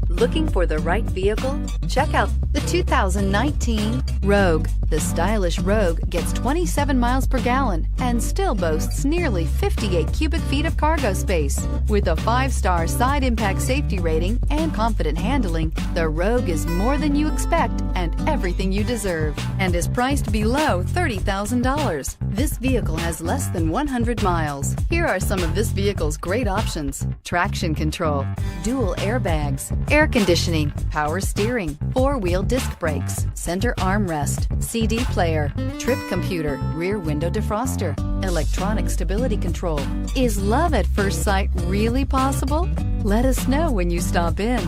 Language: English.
Looking for the right vehicle? Check out the 2019 Rogue. The stylish Rogue gets 27 miles per gallon and still boasts nearly 58 cubic feet of cargo space. With a 5-star side impact safety rating and confident handling, the Rogue is more than you expect and everything you deserve, and is priced below $30,000. This vehicle has less than 100 miles. Here are some of this vehicle's great options: traction control, dual airbags, air conditioning, power steering, 4-wheel disc brakes, center armrest, CD player, trip computer, rear window defroster, electronic stability control. Is love at first sight really possible? Let us know when you stop in.